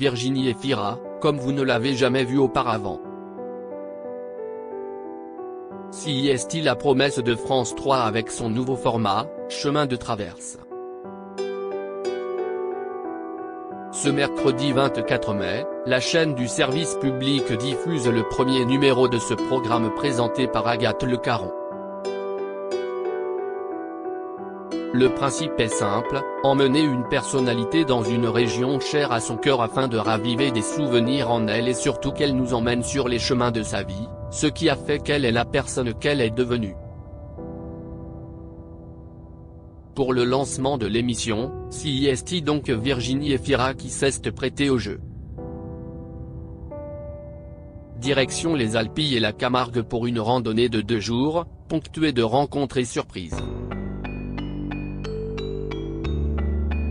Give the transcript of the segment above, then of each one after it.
Virginie Efira, comme vous ne l'avez jamais vu auparavant. CIST, la promesse de France 3 avec son nouveau format, Chemin de traverse. Ce mercredi 24 mai, la chaîne du service public diffuse le premier numéro de ce programme présenté par Agathe Le Caron. Le principe est simple, emmener une personnalité dans une région chère à son cœur afin de raviver des souvenirs en elle et surtout qu'elle nous emmène sur les chemins de sa vie, ce qui a fait qu'elle est la personne qu'elle est devenue. Pour le lancement de l'émission, CIST donc Virginie Efira qui s'est prêtée au jeu. Direction les Alpilles et la Camargue pour une randonnée de 2 jours, ponctuée de rencontres et surprises.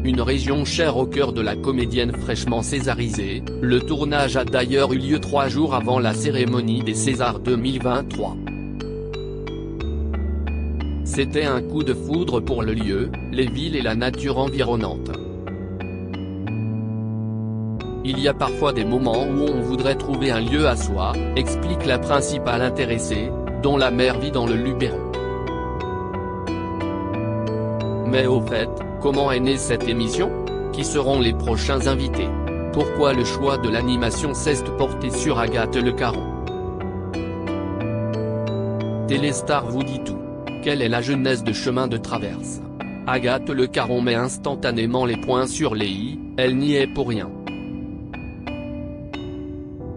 Une région chère au cœur de la comédienne fraîchement césarisée, le tournage a d'ailleurs eu lieu 3 jours avant la cérémonie des Césars 2023. C'était un coup de foudre pour le lieu, les villes et la nature environnante. Il y a parfois des moments où on voudrait trouver un lieu à soi, explique la principale intéressée, dont la mère vit dans le Luberon. Mais au fait, comment est née cette émission? Qui seront les prochains invités? Pourquoi le choix de l'animation s'est porté sur Agathe Le Caron? Téléstar vous dit tout. Quelle est la genèse de Chemin de traverse? Agathe Le Caron met instantanément les points sur les i, elle n'y est pour rien.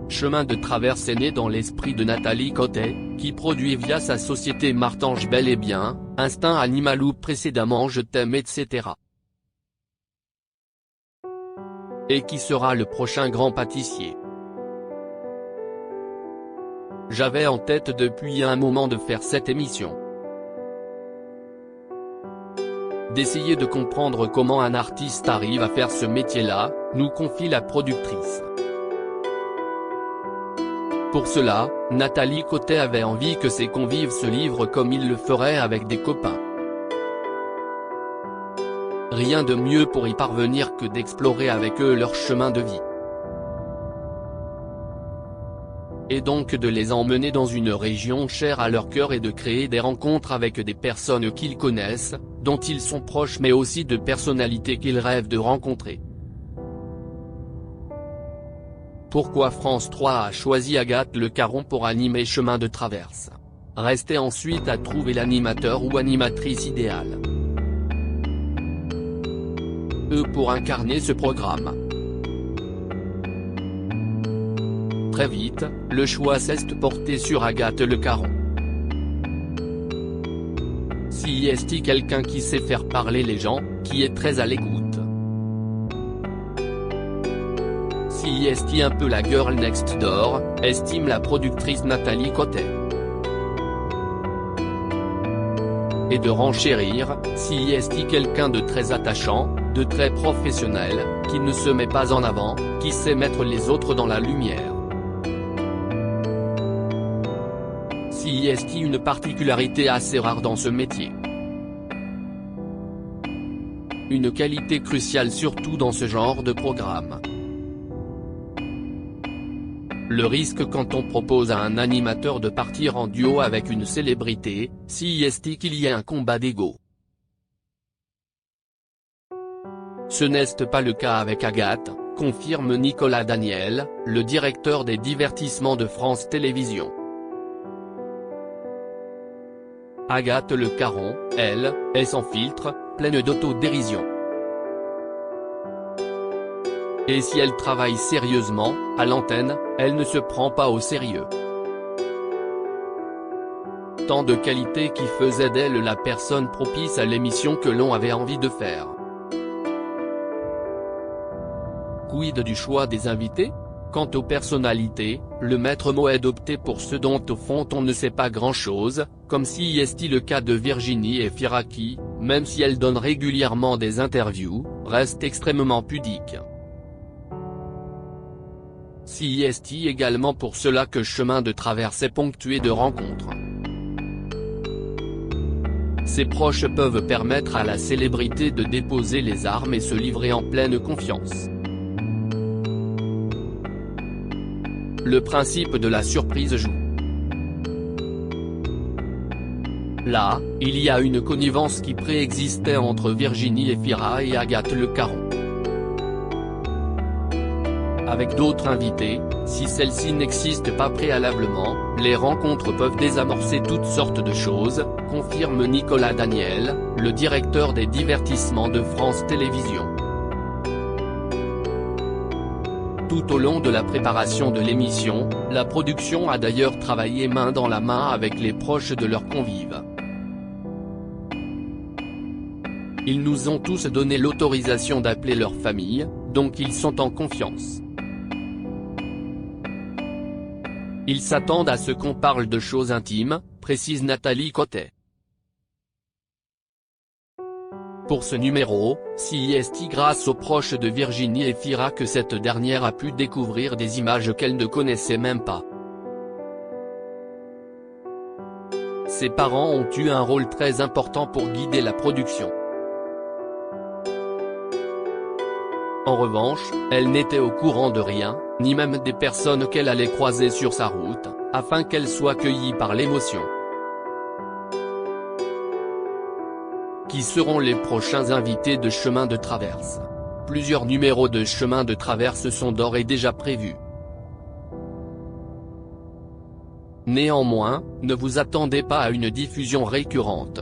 Chemin de traverse est né dans l'esprit de Nathalie Cotet, qui produit via sa société Martange Bel et Bien, Instinct Animal ou précédemment Je t'aime etc. Et qui sera le prochain grand pâtissier? J'avais en tête depuis un moment de faire cette émission. D'essayer de comprendre comment un artiste arrive à faire ce métier-là, nous confie la productrice. Pour cela, Nathalie Cotet avait envie que ses convives se livrent comme ils le feraient avec des copains. Rien de mieux pour y parvenir que d'explorer avec eux leur chemin de vie. Et donc de les emmener dans une région chère à leur cœur et de créer des rencontres avec des personnes qu'ils connaissent, dont ils sont proches mais aussi de personnalités qu'ils rêvent de rencontrer. Pourquoi France 3 a choisi Agathe Le Caron pour animer Chemin de traverse? Restez ensuite à trouver l'animateur ou animatrice idéale. Pour incarner ce programme. Très vite, le choix s'est porté sur Agathe Le Caron. CIST, quelqu'un qui sait faire parler les gens, qui est très à l'écoute. CIST, un peu la girl next door, estime la productrice Nathalie Cotet. Et de renchérir, CIST, quelqu'un de très attachant, de très professionnel, qui ne se met pas en avant, qui sait mettre les autres dans la lumière. CIST, une particularité assez rare dans ce métier. Une qualité cruciale surtout dans ce genre de programme. Le risque quand on propose à un animateur de partir en duo avec une célébrité, CIST, qu'il y ait un combat d'ego. Ce n'est pas le cas avec Agathe, confirme Nicolas Daniel, le directeur des divertissements de France Télévisions. Agathe Le Caron, elle, est sans filtre, pleine d'autodérision. Et si elle travaille sérieusement, à l'antenne, elle ne se prend pas au sérieux. Tant de qualités qui faisaient d'elle la personne propice à l'émission que l'on avait envie de faire. Quid du choix des invités? Quant aux personnalités, le maître mot est d'opter pour ceux dont au fond on ne sait pas grand-chose, comme CIST le cas de Virginie Efira qui, même si elle donne régulièrement des interviews, reste extrêmement pudique. CIST également pour cela que Chemin de traverse est ponctué de rencontres. Ses proches peuvent permettre à la célébrité de déposer les armes et se livrer en pleine confiance. le principe de la surprise joue. Là, il y a une connivence qui préexistait entre Virginie Efira et Agathe Le Caron. Avec d'autres invités, si celle-ci n'existe pas préalablement, les rencontres peuvent désamorcer toutes sortes de choses, confirme Nicolas Daniel, le directeur des divertissements de France Télévisions. Tout au long de la préparation de l'émission, la production a d'ailleurs travaillé main dans la main avec les proches de leurs convives. Ils nous ont tous donné l'autorisation d'appeler leur famille, donc ils sont en confiance. Ils s'attendent à ce qu'on parle de choses intimes, précise Nathalie Cotet. Pour ce numéro, c'est grâce aux proches de Virginie Efira que cette dernière a pu découvrir des images qu'elle ne connaissait même pas. Ses parents ont eu un rôle très important pour guider la production. En revanche, elle n'était au courant de rien, ni même des personnes qu'elle allait croiser sur sa route, afin qu'elle soit cueillie par l'émotion. Qui seront les prochains invités de Chemin de Traverse? Plusieurs numéros de Chemin de Traverse sont d'ores et déjà prévus. Néanmoins, ne vous attendez pas à une diffusion récurrente.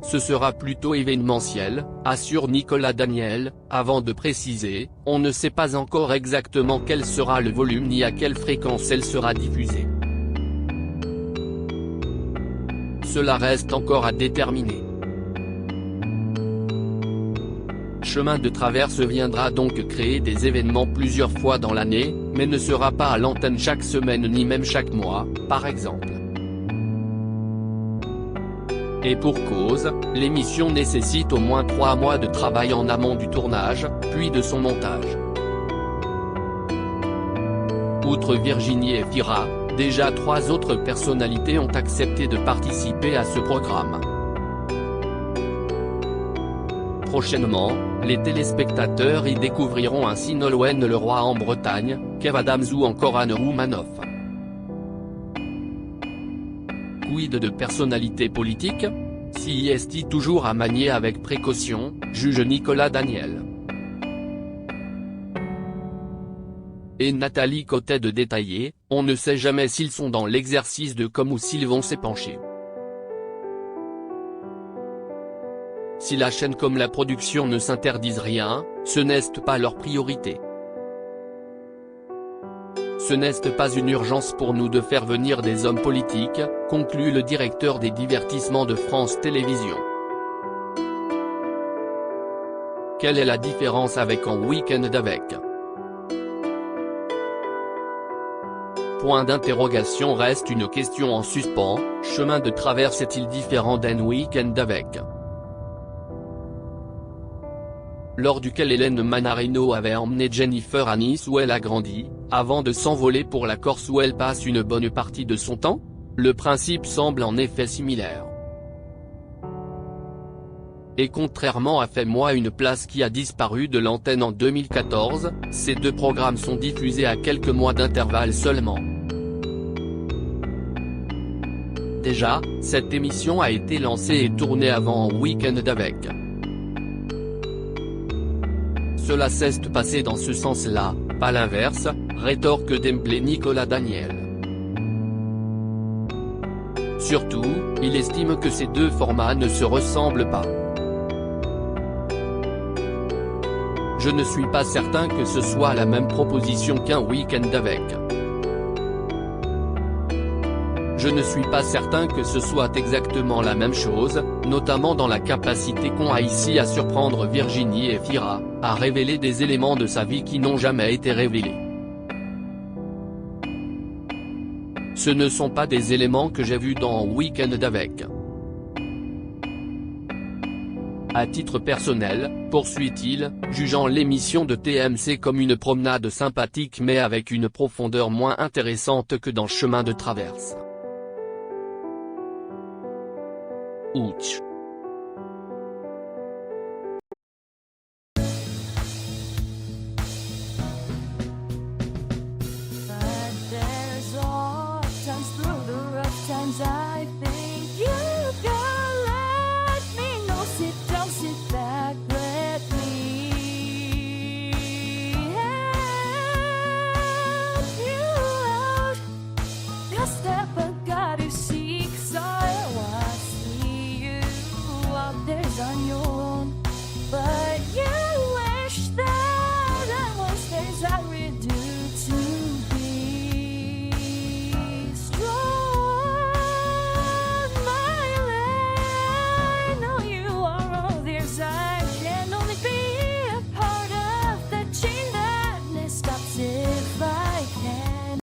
Ce sera plutôt événementiel, assure Nicolas Daniel, avant de préciser, on ne sait pas encore exactement quel sera le volume ni à quelle fréquence elle sera diffusée. Cela reste encore à déterminer. Chemin de Traverse viendra donc créer des événements plusieurs fois dans l'année, mais ne sera pas à l'antenne chaque semaine ni même chaque mois, par exemple. Et pour cause, l'émission nécessite au moins 3 mois de travail en amont du tournage, puis de son montage. Outre Virginie Efira, déjà 3 autres personnalités ont accepté de participer à ce programme. Prochainement, les téléspectateurs y découvriront ainsi Nolwenn Leroy en Bretagne, Kev Adams ou encore Anne Roumanoff. Quid de personnalités politiques? Si est toujours à manier avec précaution, juge Nicolas Daniel. Et Nathalie Cotet de détailler, on ne sait jamais s'ils sont dans l'exercice de com ou s'ils vont s'épancher. Si la chaîne comme la production ne s'interdisent rien, ce n'est pas leur priorité. Ce n'est pas une urgence pour nous de faire venir des hommes politiques, conclut le directeur des divertissements de France Télévisions. Quelle est la différence avec En Week-end avec? Point d'interrogation reste une question en suspens, Chemin de Traverse est-il différent d'En Week-end avec? Lors duquel Hélène Manarino avait emmené Jennifer à Nice où elle a grandi, avant de s'envoler pour la Corse où elle passe une bonne partie de son temps? Le principe semble en effet similaire. Et contrairement à Fais-moi une place qui a disparu de l'antenne en 2014, ces 2 programmes sont diffusés à quelques mois d'intervalle seulement. Déjà, cette émission a été lancée et tournée avant En Week-end avec. Cela s'est passé dans ce sens-là, pas l'inverse, rétorque d'emblée Nicolas Daniel. Surtout, il estime que ces 2 formats ne se ressemblent pas. Je ne suis pas certain que ce soit la même proposition qu'Un Week-end avec. Je ne suis pas certain que ce soit exactement la même chose, notamment dans la capacité qu'ont a ici à surprendre Virginie Efira, à révéler des éléments de sa vie qui n'ont jamais été révélés. Ce ne sont pas des éléments que j'ai vus dans Week-end avec. À titre personnel, poursuit-il, jugeant l'émission de TMC comme une promenade sympathique mais avec une profondeur moins intéressante que dans Chemin de Traverse. Ouch. Sometimes I think you can let me know. Sit down, sit back, let me help you out. Just